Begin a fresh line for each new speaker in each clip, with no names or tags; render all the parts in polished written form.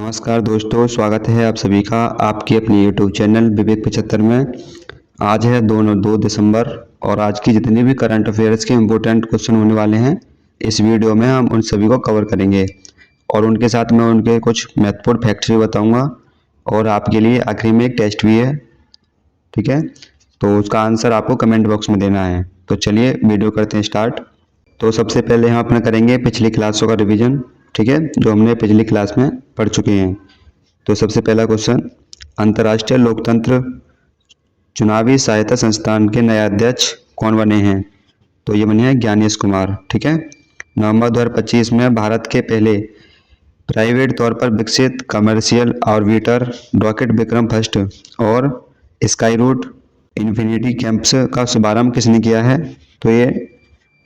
नमस्कार दोस्तों, स्वागत है आप सभी का आपके अपने YouTube चैनल विवेक 75 में। आज है 2 दिसंबर और आज की जितनी भी करंट अफेयर्स के इम्पोर्टेंट क्वेश्चन होने वाले हैं इस वीडियो में हम उन सभी को कवर करेंगे और उनके साथ मैं उनके कुछ महत्वपूर्ण फैक्ट्स भी बताऊंगा और आपके लिए आखिरी में एक टेस्ट भी है। ठीक है, तो उसका आंसर आपको कमेंट बॉक्स में देना है। तो चलिए वीडियो करते हैं स्टार्ट। तो सबसे पहले हम अपना करेंगे पिछली क्लासों का रिवीजन, ठीक है, जो हमने पिछली क्लास में पढ़ चुके हैं। तो सबसे पहला क्वेश्चन, अंतर्राष्ट्रीय लोकतंत्र चुनावी सहायता संस्थान के नए अध्यक्ष कौन बने हैं? तो ये बने हैं ज्ञानेश कुमार। ठीक है, नवंबर 2025 में भारत के पहले प्राइवेट तौर पर विकसित commercial orbiter rocket Vikram first और स्काई रूट इन्फिनिटी कैंप्स का शुभारंभ किसने किया है? तो ये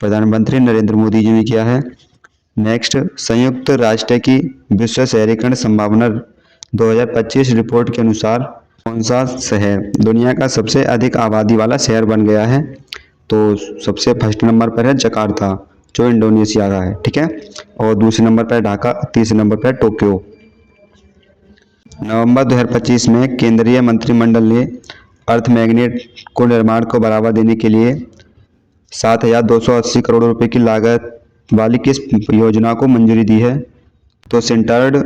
प्रधानमंत्री नरेंद्र मोदी जी ने किया है। नेक्स्ट, संयुक्त राष्ट्र की विश्व शहरीकरण संभावना 2025 रिपोर्ट के अनुसार कौन सा शहर दुनिया का सबसे अधिक आबादी वाला शहर बन गया है? तो सबसे फर्स्ट नंबर पर है जकार्ता, जो इंडोनेशिया का है। ठीक है, और दूसरे नंबर पर ढाका, तीसरे नंबर पर टोक्यो। नवंबर 2025 में केंद्रीय मंत्रिमंडल ने अर्थ मैग्नेट को निर्माण को बढ़ावा देने के लिए 7,280 करोड़ रुपए की लागत वाली किस योजना को मंजूरी दी है? तो सेंटर्ड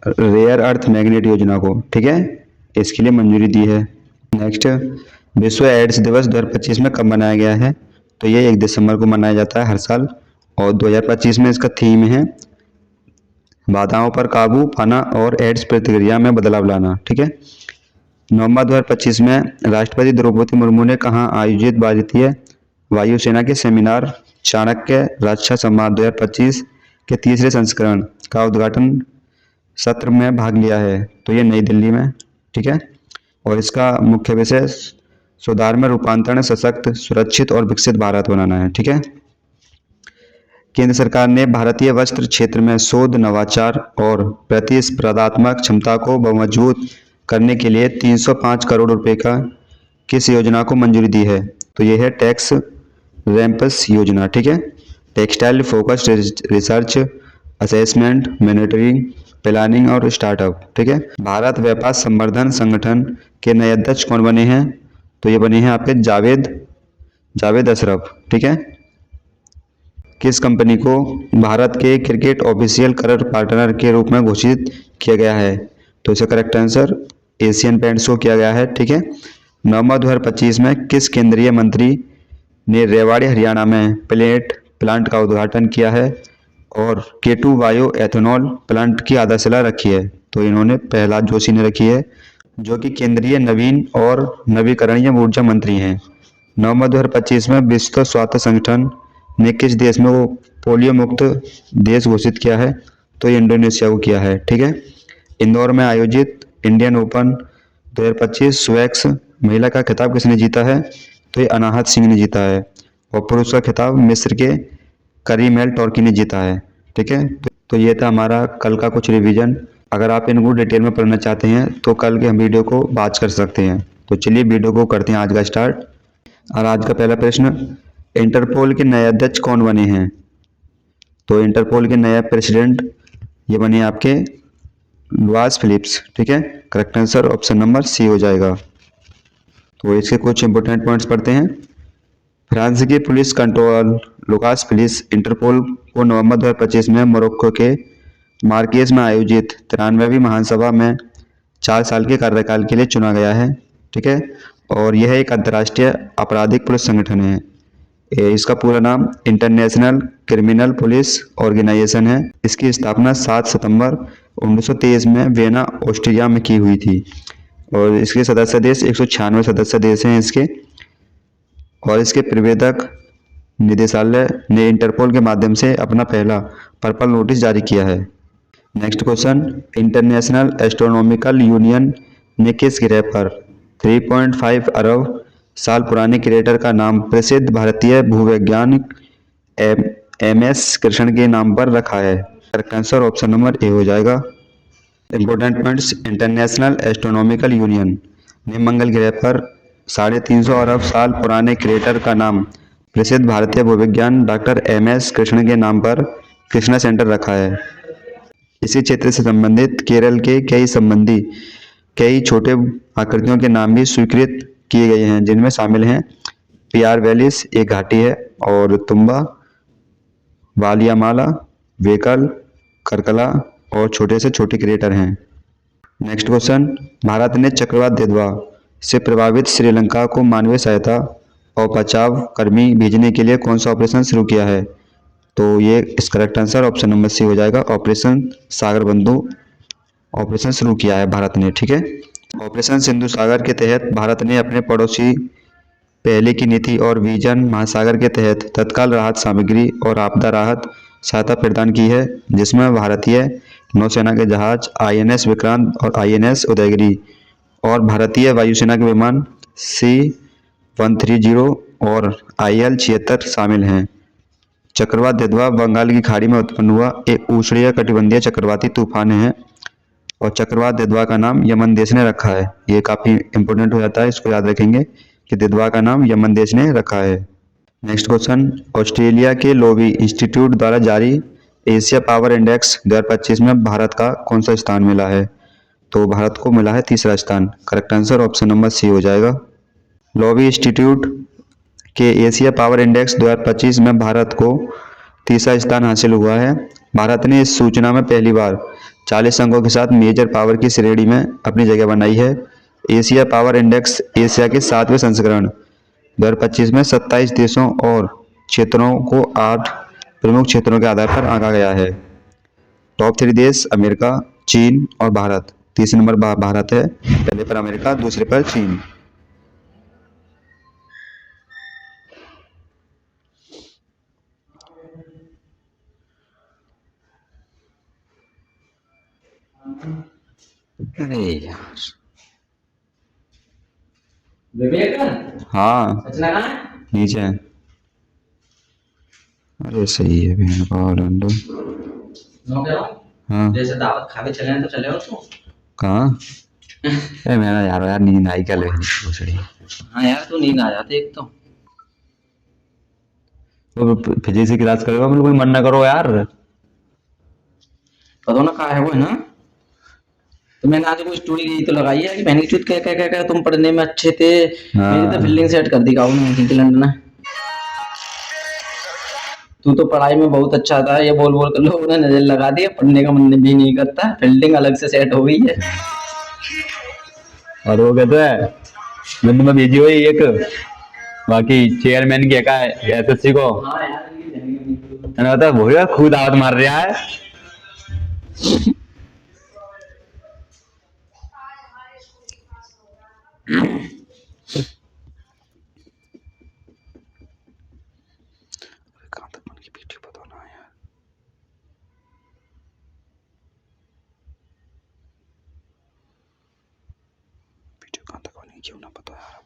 रेयर अर्थ मैग्नेट योजना को, ठीक है, इसके लिए मंजूरी दी है। नेक्स्ट, विश्व एड्स दिवस 2025 में कब मनाया गया है? तो ये 1 दिसंबर को मनाया जाता है हर साल और 2025 में इसका थीम है बाधाओं पर काबू पाना और एड्स प्रतिक्रिया में बदलाव लाना। ठीक है, नवंबर 2025 में राष्ट्रपति द्रौपदी मुर्मू ने कहाँ आयोजित भारतीय वायुसेना के सेमिनार चाणक्य रक्षा संवाद 2025 के तीसरे संस्करण का उद्घाटन सत्र में भाग लिया है? तो ये नई दिल्ली में। ठीक है, और इसका मुख्य विषय सुधार में रूपांतरण, सशक्त, सुरक्षित और विकसित भारत बनाना है। ठीक है, केंद्र सरकार ने भारतीय वस्त्र क्षेत्र में शोध, नवाचार और प्रतिस्पर्धात्मक क्षमता को मजबूत करने के लिए 305 करोड़ रुपए का किस योजना को मंजूरी दी है? तो यह है टैक्स रैम्पस योजना। ठीक है, textile focused research, assessment, monitoring, planning और स्टार्टअप। ठीक है, भारत व्यापार संवर्धन संगठन के नए अध्यक्ष कौन बने हैं? तो ये बने हैं आपके जावेद अशरफ। ठीक है, किस कंपनी को भारत के क्रिकेट ऑफिशियल कलर पार्टनर के रूप में घोषित किया गया है? तो इसका करेक्ट आंसर एशियन पेंट्स को किया गया है। ठीक है, नवंबर 2025 में किस केंद्रीय मंत्री ने रेवाड़ी हरियाणा में पेलेट प्लांट का उद्घाटन किया है और K2 बायो एथेनॉल प्लांट की आधारशिला रखी है? तो इन्होंने प्रहलाद जोशी ने रखी है, जो कि केंद्रीय नवीन और नवीकरणीय ऊर्जा मंत्री हैं। नवंबर 2025 में विश्व स्वास्थ्य संगठन ने किस देश में वो पोलियो मुक्त देश घोषित किया है? तो ये इंडोनेशिया को किया है। ठीक है, इंदौर में आयोजित इंडियन ओपन 2025 स्वैक्स महिला का खिताब किसने जीता है? तो ये अनाहत सिंह ने जीता है और पुरुष का खिताब मिस्र के करीमेल टॉर्की ने जीता है। ठीक है, तो ये था हमारा कल का कुछ रिवीजन। अगर आप इनको डिटेल में पढ़ना चाहते हैं तो कल के हम वीडियो को वॉच कर सकते हैं। तो चलिए वीडियो को करते हैं आज का स्टार्ट। और आज का पहला प्रश्न, इंटरपोल के नए अध्यक्ष कौन बने हैं? तो इंटरपोल के नए प्रेसिडेंट ये बने आपके लुआस फिलिप्स। ठीक है, correct answer option number C हो जाएगा। तो इसके कुछ इंपोर्टेंट पॉइंट्स पढ़ते हैं। फ्रांस की police controller Lucas Philips Interpol को नवंबर 2025 में मोरक्को के मार्केज में आयोजित 93वीं महासभा में 4 साल के कार्यकाल के लिए चुना गया है। ठीक है, और यह एक अंतर्राष्ट्रीय आपराधिक पुलिस संगठन है। इसका पूरा नाम इंटरनेशनल क्रिमिनल पुलिस ऑर्गेनाइजेशन है। इसकी स्थापना 7 सितंबर 1923 में वियना ऑस्ट्रिया में की हुई थी और इसके सदस्य देश 196 सदस्य देश हैं इसके। और इसके प्रबंधक निदेशालय ने इंटरपोल के माध्यम से अपना पहला पर्पल नोटिस जारी किया है। Next question, international astronomical union ने किस ग्रह पर 3.5 अरब साल पुराने क्रेटर का नाम प्रसिद्ध भारतीय भूवैज्ञानिक MS कृष्ण के नाम पर रखा है? Correct answer option number A हो जाएगा। Important points, international astronomical union ने मंगल ग्रह पर 350 अरब साल पुराने क्रेटर का नाम प्रसिद्ध भारतीय भूविज्ञान डॉक्टर MS कृष्ण के नाम पर कृष्णा सेंटर रखा है। इसी क्षेत्र से संबंधित केरल के कई छोटे आकृतियों के नाम भी स्वीकृत किए गए हैं, जिनमें शामिल हैं पियार वैलिस, एक घाटी है, और तुम्बा, वालियामाला, वेकल, करकला और छोटे से छोटे क्रेटर हैं। नेक्स्ट क्वेश्चन, भारत ने चक्रवात देदवा से प्रभावित श्रीलंका को मानवीय सहायता और बचाव कर्मी भेजने के लिए कौन सा ऑपरेशन शुरू किया है? तो ये इस correct answer option number C हो जाएगा। ऑपरेशन सागर बंधु ऑपरेशन शुरू किया है भारत ने, ठीक है। ऑपरेशन सिंधु सागर के तहत भारत ने अपने पड़ोसी पहले की नीति और विजन महासागर के तहत तत्काल राहत सामग्री और आपदा राहत सहायता प्रदान की है, जिसमें भारतीय नौसेना के जहाज आईएनएस विक्रांत और आईएनएस उदयगिरी और भारतीय वायुसेना के विमान C-130 और IL-76 शामिल हैं। चक्रवात देदवा बंगाल की खाड़ी में उत्पन्न हुआ एक उष्णीय कटिबंधीय चक्रवाती तूफान है और चक्रवात देदवा का नाम यमन देश ने रखा है। ये काफ़ी इंपॉर्टेंट हो जाता है, इसको याद रखेंगे कि देदवा का नाम यमन देश ने रखा है। नेक्स्ट क्वेश्चन, ऑस्ट्रेलिया के लोवी इंस्टीट्यूट द्वारा जारी एशिया पावर इंडेक्स 2025 में भारत का कौन सा स्थान मिला है? तो भारत को मिला है तीसरा स्थान। Correct answer option number C हो जाएगा। लोवी इंस्टीट्यूट के एशिया पावर इंडेक्स 2025 में भारत को तीसरा स्थान हासिल हुआ है। भारत ने इस सूचना में पहली बार 40 अंकों के साथ मेजर पावर की श्रेणी में अपनी जगह बनाई है। एशिया पावर इंडेक्स एशिया के 7वें संस्करण 2025 में 27 देशों और क्षेत्रों को 8 प्रमुख क्षेत्रों के आधार पर आंका गया है। टॉप 3 देश अमेरिका, चीन और भारत। तीसरे नंबर भारत है, पहले पर अमेरिका, दूसरे पर चीन। अरे यार, हाँ नीचे है। अरे सही है बहन का डंडो। हाँ
जैसे दावत खा के चले तो चले हो तो
कहाँ? अरे मेरा यार नींद आई क्या लगी।
हाँ यार तू नींद आ जाती एक तो
फिजिक्स की क्लास करेगा, मतलब कोई मन ना करो यार।
पता ना कहा है वो, है ना। तो मैंने आज कोई स्टोरी यही तो लगाई है कि बहन की चूत कह कह कह कह तुम पढ़ने में अच्छे थे। मेरी तो फील्डिंग सेट कर दी गाँव में इंग्लैंड ने। तू तो पढ़ाई में बहुत अच्छा था, ये बोल बोल कर लोगों ने नजर लगा दी, पढ़ने का मन भी नहीं करता, फील्डिंग अलग से सेट हो गई है।
और वो कहते हैं बिंदु में भेजी हुई एक, बाकी चेयरमैन की का एसएससी को
हाँ यार
मैंने बता भैया खुद दावत मार रहा है। क्यों ना पता यार अब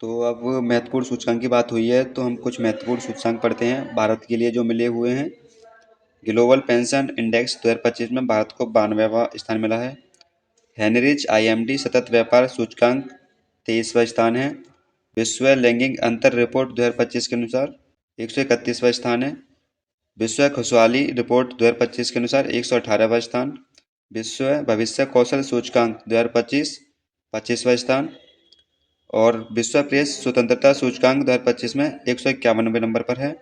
तो अब महत्वपूर्ण सूचकांक की बात हुई है, तो हम कुछ महत्वपूर्ण सूचकांक पढ़ते हैं भारत के लिए जो मिले हुए हैं। ग्लोबल पेंशन इंडेक्स 2025 में भारत को 92वां स्थान मिला है। हेनरिच IMD सतत व्यापार सूचकांक 23वां स्थान है। विश्व लैंगिक अंतर रिपोर्ट 2025 के अनुसार 131वां स्थान है। विश्व खुशहाली रिपोर्ट 2025 के अनुसार 118वां स्थान। विश्व भविष्य कौशल सूचकांक 2025 25वां स्थान। और विश्व प्रेस स्वतंत्रता सूचकांक 2025 में 151वें नंबर पर है।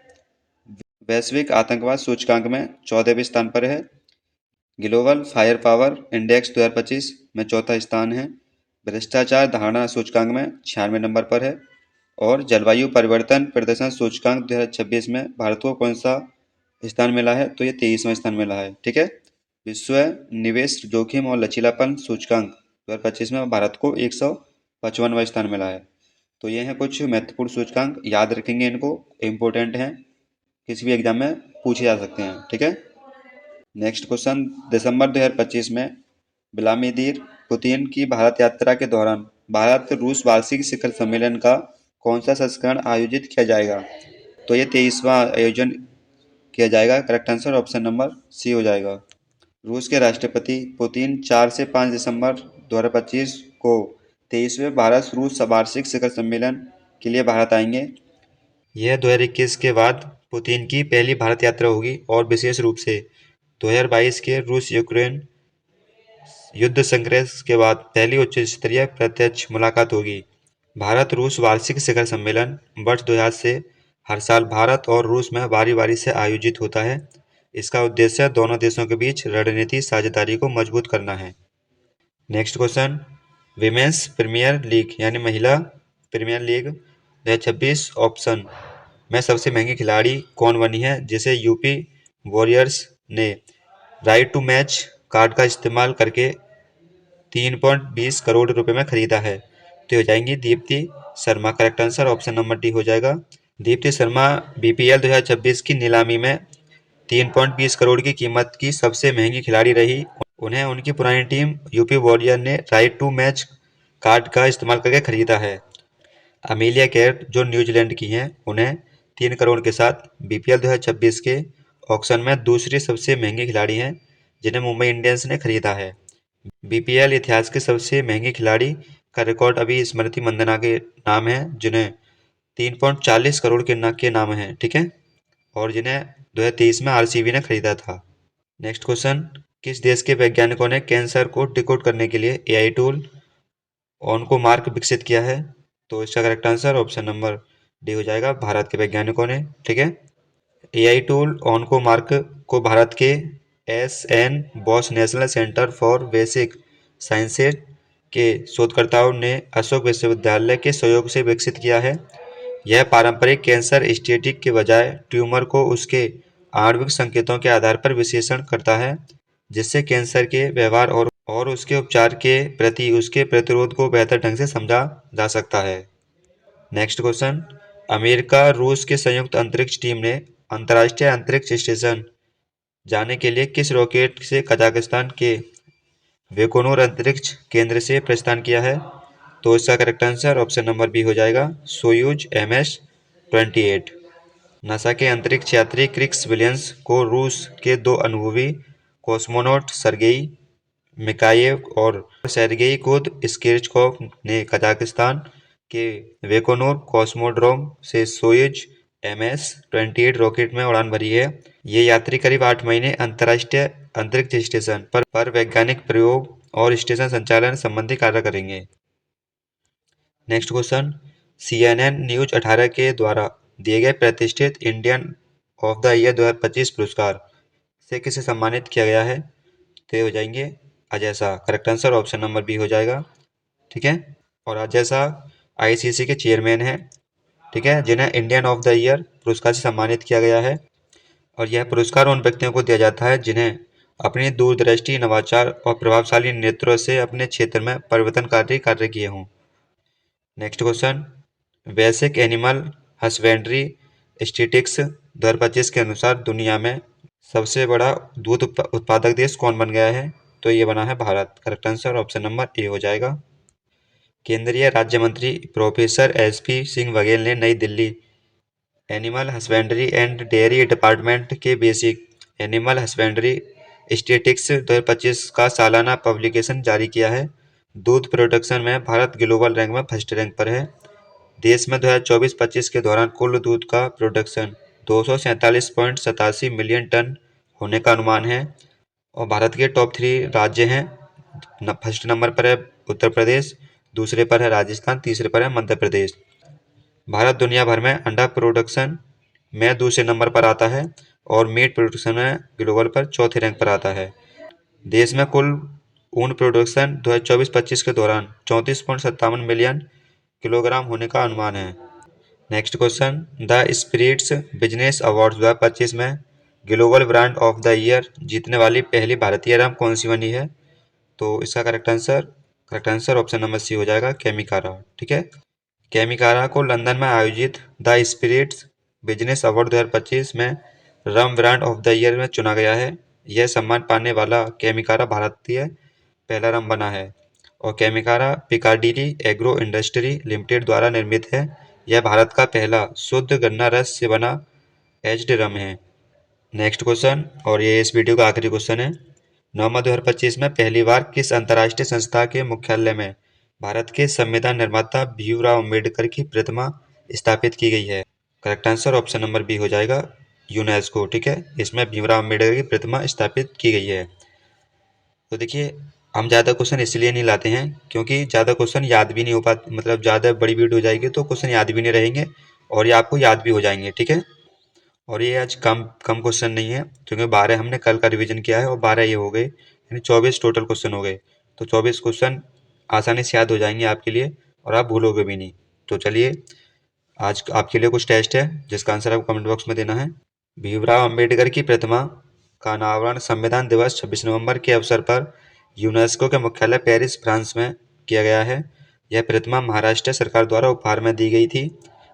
वैश्विक आतंकवाद सूचकांक में 14वें स्थान पर है। ग्लोबल फायर पावर इंडेक्स 2025 में चौथा स्थान है। भ्रष्टाचार धारणा सूचकांक में 96वें नंबर पर है। और जलवायु परिवर्तन प्रदर्शन सूचकांक 2026 में भारत को कौन सा स्थान मिला है? तो ये 23वां स्थान मिला है, ठीक है। विश्व निवेश जोखिम और लचीलापन सूचकांक 2025 में भारत को 155वां स्थान मिला है। तो ये हैं कुछ महत्वपूर्ण सूचकांक, याद रखेंगे इनको, इम्पोर्टेंट हैं, किसी भी एग्जाम में पूछे जा सकते हैं, ठीक है। नेक्स्ट क्वेश्चन, दिसंबर 2025 में व्लादिमीर पुतिन की भारत यात्रा के दौरान भारत रूस वार्षिक शिखर सम्मेलन का कौन सा संस्करण आयोजित किया जाएगा? तो ये 23वां आयोजन किया जाएगा। Correct answer option number C हो जाएगा। रूस के राष्ट्रपति पुतिन 4 से 5 दिसंबर 2025 को 23वें भारत रूस वार्षिक शिखर सम्मेलन के लिए भारत आएंगे। यह 2021 के बाद पुतिन की पहली भारत यात्रा होगी और विशेष रूप से 2022 के रूस यूक्रेन युद्ध संघर्ष के बाद पहली उच्च स्तरीय प्रत्यक्ष मुलाकात होगी। भारत रूस वार्षिक शिखर सम्मेलन वर्ष 2000 से हर साल भारत और रूस में बारी-बारी से आयोजित होता है। इसका उद्देश्य दोनों देशों के बीच रणनीतिक साझेदारी को मजबूत करना है। Next question, women's premier league यानी महिला प्रीमियर लीग 2026 ऑप्शन में सबसे महंगी खिलाड़ी कौन बनी है, जिसे यूपी वॉरियर्स ने राइट टू मैच कार्ड का इस्तेमाल करके 3.20 करोड़ रुपए में खरीदा है। तो हो जाएंगी Deepti Sharma. Correct answer option number D हो जाएगा। दीप्ति शर्मा बीपीएल 2026 की नीलामी में 3.20 करोड़ की कीमत की सबसे महंगी खिलाड़ी रही। उन्हें उनकी पुरानी टीम यूपी वॉरियर ने राइट टू मैच कार्ड का इस्तेमाल करके खरीदा है। अमेलिया केर जो न्यूजीलैंड की हैं, उन्हें 3 करोड़ के साथ बीपीएल 2026 के ऑक्शन में दूसरी सबसे महंगी खिलाड़ी हैं, जिन्हें मुंबई इंडियंस ने खरीदा है। बीपीएल इतिहास के सबसे महंगे खिलाड़ी का रिकॉर्ड अभी स्मृति मंदना के नाम है, जिन्हें 3.40 करोड़ के नाम है, ठीक है, और जिन्हें 2023 में आरसीबी ने खरीदा था। नेक्स्ट क्वेश्चन, किस देश के वैज्ञानिकों ने कैंसर को डिकोड करने के लिए एआई टूल ऑनकोमार्क विकसित किया है? तो इसका correct answer option number D हो जाएगा, भारत के वैज्ञानिकों ने, ठीक है। एआई टूल ऑनकोमार्क को भारत के S N Bose national centre for basic sciences के शोधकर्ताओं ने अशोक विश्वविद्यालय के सहयोग से विकसित किया है। यह पारंपरिक कैंसर स्टेटिक के बजाय ट्यूमर को उसके आणविक संकेतों के आधार पर विश्लेषण करता है, जिससे कैंसर के व्यवहार और उसके उपचार के प्रति उसके प्रतिरोध को बेहतर ढंग से समझा जा सकता है। नेक्स्ट क्वेश्चन, अमेरिका रूस के संयुक्त अंतरिक्ष टीम ने अंतर्राष्ट्रीय अंतरिक्ष स्टेशन जाने के लिए किस रॉकेट से कजाकिस्तान के वेकोनोर अंतरिक्ष केंद्र से प्रस्थान किया है? तो इसका correct answer option number B हो जाएगा, सोयूज MS-28। नासा के अंतरिक्ष यात्री क्रिस विलियम्स को रूस के 2 अनुभवी कॉस्मोनॉट सर्गेई मिकाएव और सेर्गेई कुर्द-स्किर्चकॉव ने कजाकिस्तान के वेकोनोर कॉस्मोड्रोम से सोयूज MS-28 रॉकेट में उड़ान भरी है। ये यात्री करीब 8 महीने अंतर्राष्ट्रीय अंतरिक्ष स्टेशन पर वैज्ञानिक प्रयोग और स्टेशन संचालन संबंधी कार्य करेंगे। नेक्स्ट क्वेश्चन, CNN न्यूज 18 के द्वारा दिए गए प्रतिष्ठित इंडियन ऑफ द ईयर 2025 पुरस्कार से किसे सम्मानित किया गया है? तो हो जाएंगे Ajay Shah. Correct answer option number B हो जाएगा, ठीक है। और अजय शाह आईसीसी के चेयरमैन हैं, ठीक है, जिन्हें इंडियन ऑफ द ईयर पुरस्कार से सम्मानित किया गया है। और यह पुरस्कार उन व्यक्तियों को दिया जाता है जिन्हें अपनी दूरदृष्टि, नवाचार और प्रभावशाली नेतृत्व से अपने क्षेत्र में परिवर्तनकारी कार्य किए हों। Next question, basic animal husbandry statistics 2025 के अनुसार दुनिया में सबसे बड़ा दूध उत्पादक देश कौन बन गया है? तो ये बना है Bharat. Correct answer option number A हो जाएगा। केंद्रीय राज्य मंत्री प्रोफेसर SP सिंह बघेल ने नई Delhi animal husbandry and dairy department के बेसिक एनिमल हस्बेंड्री स्टैटिस्टिक्स 2025 का सालाना पब्लिकेशन जारी किया है। दूध प्रोडक्शन में भारत ग्लोबल रैंक में फर्स्ट रैंक पर है। देश में 2024-25 के दौरान कुल दूध का प्रोडक्शन 247.87 मिलियन टन होने का अनुमान है। और भारत के टॉप 3 राज्य हैं। फर्स्ट नंबर पर है उत्तर प्रदेश, दूसरे पर है राजस्थान, तीसरे पर है मध्य प्रदेश। भारत दुनिया भर में अंडा प्रोडक्शन में दूसरे नंबर पर आता है और मीट प्रोडक्शन में ग्लोबल पर चौथे रैंक पर आता है। देश में कुल ऊन प्रोडक्शन 2024-25 के दौरान 34.57 मिलियन किलोग्राम होने का अनुमान है। Next question, the spirits business awards 2025 में global brand of the year जीतने वाली पहली भारतीय राम कौन सी बनी है? तो इसका correct answer option number C हो जाएगा, केमिकारा, ठीक है। केमिकारा को लंदन में आयोजित द स्पिरिट्स बिजनेस अवार्ड 2025 में रम ब्रांड ऑफ द ईयर में चुना गया है। यह सम्मान पाने वाला केमिकारा भारतीय पहला रम बना है और केमिकारा पिकाडिली एग्रो इंडस्ट्री लिमिटेड द्वारा निर्मित है। यह भारत का पहला शुद्ध गन्ना रस से बना एज्ड रम है। नेक्स्ट क्वेश्चन, और ये इस वीडियो का आखिरी क्वेश्चन है। नवंबर 2025 में पहली बार किस अंतर्राष्ट्रीय संस्था के मुख्यालय में भारत के संविधान निर्माता भीमराव अम्बेडकर की प्रतिमा स्थापित की गई है? Correct answer option number B हो जाएगा, यूनेस्को। ठीक है, इसमें भीमराव अम्बेडकर की प्रतिमा स्थापित की गई है। तो देखिए, हम ज़्यादा क्वेश्चन इसलिए नहीं लाते हैं क्योंकि ज़्यादा क्वेश्चन याद भी नहीं हो पाते, मतलब ज़्यादा बड़ी वीडियो हो जाएगी तो क्वेश्चन याद भी नहीं रहेंगे और ये आपको याद भी हो जाएंगे। ठीक है, और ये आज कम कम क्वेश्चन नहीं है क्योंकि 12 हमने कल का रिवीजन किया है और 12 ये हो गए, यानी 24 टोटल क्वेश्चन हो गए। तो 24 क्वेश्चन आसानी से याद हो जाएंगे आपके लिए और आप भूलोगे भी नहीं। तो चलिए, आज आपके लिए कुछ टेस्ट है जिसका आंसर आपको कमेंट बॉक्स में देना है। भीमराव अंबेडकर की प्रतिमा का अनावरण संविधान दिवस 26 नवंबर के अवसर पर यूनेस्को के मुख्यालय पेरिस, फ्रांस में किया गया है। यह प्रतिमा महाराष्ट्र सरकार द्वारा उपहार में दी गई थी।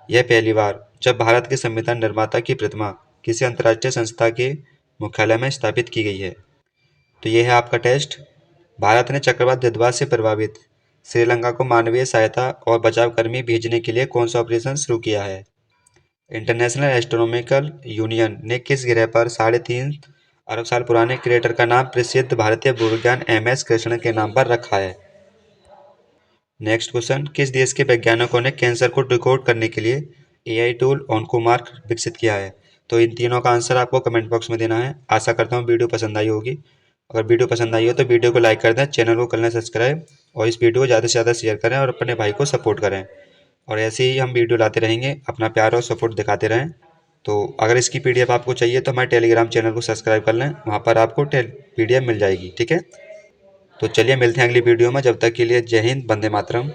यह पहली बार जब भारत के संविधान निर्माता की प्रतिमा किसी अंतर्राष्ट्रीय संस्था के मुख्यालय में स्थापित की गई है। तो यह है आपका टेस्ट। भारत ने चक्रवात दिदवा से प्रभावित श्रीलंका को मानवीय सहायता और बचाव कर्मी भेजने के लिए कौन सा ऑपरेशन शुरू किया है? इंटरनेशनल एस्ट्रोनॉमिकल यूनियन ने किस ग्रह पर 3.5 अरब साल पुराने क्रेटर का नाम प्रसिद्ध भारतीय भूविज्ञान MS कृष्ण के नाम पर रखा है? नेक्स्ट क्वेश्चन, किस देश के वैज्ञानिकों ने कैंसर को डिकोड करने के लिए AI टूल ऑन्कोमार्क विकसित किया है? तो इन तीनों का आंसर आपको कमेंट बॉक्स में देना है। आशा करता हूँ वीडियो पसंद आई होगी। अगर वीडियो पसंद आई हो तो वीडियो को लाइक कर दें, चैनल को कर लें सब्सक्राइब और इस वीडियो को ज़्यादा से ज़्यादा शेयर करें और अपने भाई को सपोर्ट करें। और ऐसे ही हम वीडियो लाते रहेंगे, अपना प्यार और सपोर्ट दिखाते रहें। तो अगर इसकी PDF आपको चाहिए तो हमारे टेलीग्राम चैनल को सब्सक्राइब कर लें, वहाँ पर आपको PDF मिल जाएगी। ठीक है, तो चलिए मिलते हैं अगली वीडियो में। जब तक के लिए जय हिंद, वंदे मातरम।